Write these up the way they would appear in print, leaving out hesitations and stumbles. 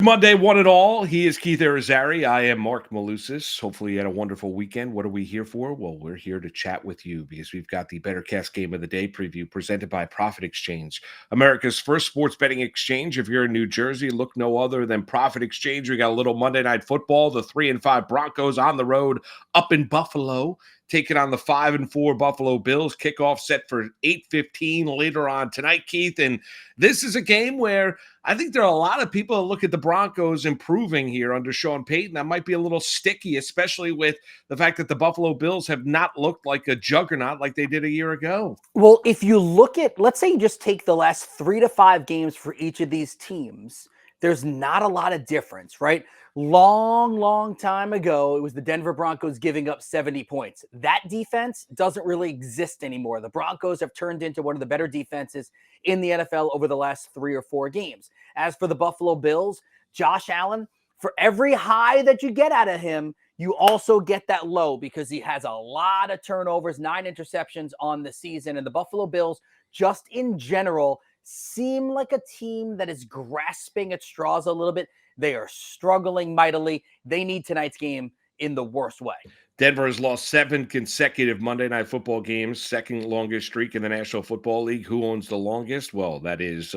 Monday, one and all. He is Keith Irizarry. I am Marc Malusis. Hopefully, you had a wonderful weekend. What are we here for? Well, we're here to chat with you because we've got the BettorCast Game of the Day preview presented by Profit Exchange, America's first sports betting exchange. If you're in New Jersey, look no other than Profit Exchange. We got a little Monday Night Football. The 3-5 Broncos on the road up in Buffalo, taking on the 5-4 Buffalo Bills. Kickoff set for 8:15 later on tonight, Keith. And this is a game where I think there are a lot of people that look at the Broncos improving here under Sean Payton. That might be a little sticky, especially with the fact that the Buffalo Bills have not looked like a juggernaut like they did a year ago. Well, if you look at, let's say you just take the last 3 to 5 games for each of these teams, there's not a lot of difference, right? Long time ago, it was the Denver Broncos giving up 70 points. That defense doesn't really exist anymore. The Broncos have turned into one of the better defenses in the NFL over the last 3 or 4 games. As for the Buffalo Bills, Josh Allen, for every high that you get out of him, you also get that low because he has a lot of turnovers, 9 interceptions on the season. And the Buffalo Bills, just in general, seem like a team that is grasping at straws a little bit. They are struggling mightily. They need tonight's game in the worst way. Denver has lost 7 consecutive Monday Night Football games, second longest streak in the National Football League. Who owns the longest? Well, that is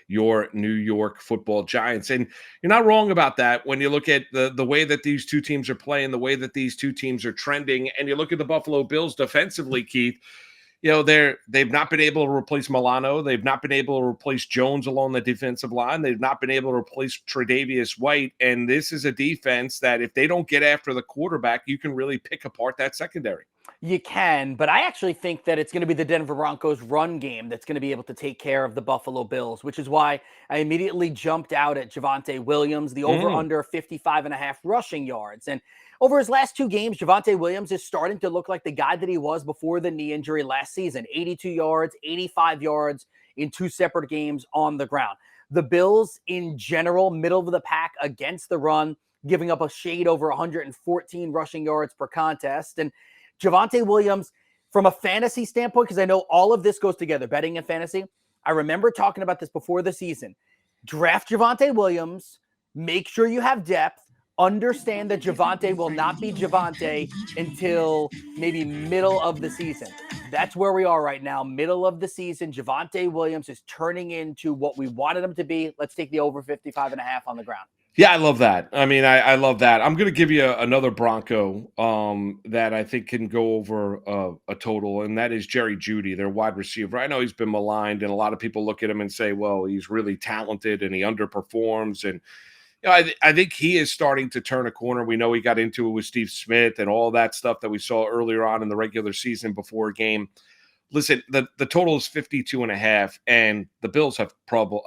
your New York Football Giants. And you're not wrong about that when you look at the way that these two teams are playing, the way that these two teams are trending, and you look at the Buffalo Bills defensively, Keith. They've not been able to replace Milano. They've not been able to replace Jones along the defensive line. They've not been able to replace Tre'Davious White. And this is a defense that if they don't get after the quarterback, you can really pick apart that secondary. You can, but I actually think that it's going to be the Denver Broncos run game that's going to be able to take care of the Buffalo Bills, which is why I immediately jumped out at Javonte Williams, the over-under 55.5 rushing yards. And over his last 2 games, Javonte Williams is starting to look like the guy that he was before the knee injury last season. 82 yards, 85 yards in 2 separate games on the ground. The Bills, in general, middle of the pack against the run, giving up a shade over 114 rushing yards per contest. And Javonte Williams, from a fantasy standpoint, because I know all of this goes together, betting and fantasy, I remember talking about this before the season. Draft Javonte Williams, make sure you have depth, understand that Javonte will not be Javonte until maybe middle of the season. That's where we are right now, middle of the season. Javonte Williams is turning into what we wanted him to be. Let's take the over 55.5 on the ground. Yeah, I love that. I mean, I love that. I'm going to give you another Bronco that I think can go over a total, and that is Jerry Jeudy, their wide receiver. I know he's been maligned, and a lot of people look at him and say, well, he's really talented and he underperforms. And I think he is starting to turn a corner. We know he got into it with Steve Smith and all that stuff that we saw earlier on in the regular season before a game. Listen, the total is 52.5, and the Bills have problem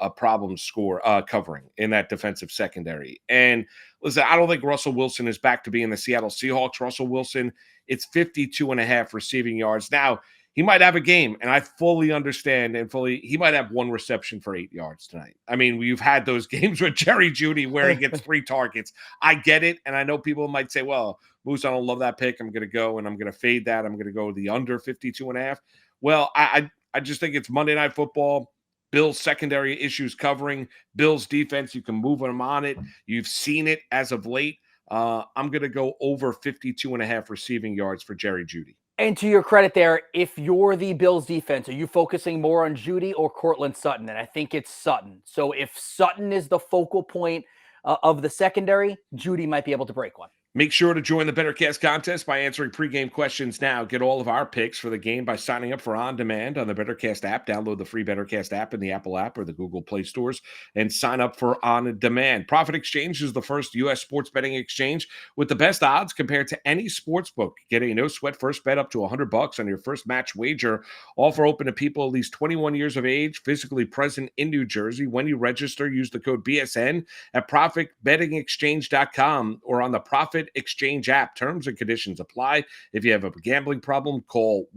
covering in that defensive secondary. And listen, I don't think Russell Wilson is back to being the Seattle Seahawks. Russell Wilson, it's 52.5 receiving yards. Now, he might have a game, and I fully understand he might have 1 reception for 8 yards tonight. I mean, we've had those games with Jerry Jeudy where he gets 3 targets. I get it, and I know people might say, well, Moose, I don't love that pick. I'm going to go, and I'm going to fade that. I'm going to go the under 52.5. Well, I just think it's Monday Night Football. Bills secondary issues covering. Bills defense, you can move them on it. You've seen it as of late. I'm going to go over 52.5 receiving yards for Jerry Jeudy. And to your credit there, if you're the Bills defense, are you focusing more on Jeudy or Courtland Sutton? And I think it's Sutton. So if Sutton is the focal point of the secondary, Jeudy might be able to break one. Make sure to join the BettorCast contest by answering pregame questions now. Get all of our picks for the game by signing up for On Demand on the BettorCast app. Download the free BettorCast app in the Apple app or the Google Play stores and sign up for On Demand. Profit Exchange is the first U.S. sports betting exchange with the best odds compared to any sports book. Get a no-sweat first bet up to $100 on your first match wager. Offer open to people at least 21 years of age, physically present in New Jersey. When you register, use the code BSN at profitbettingexchange.com or on the Profit Exchange app. Terms and conditions apply. If you have a gambling problem, call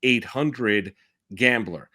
1-800-GAMBLER.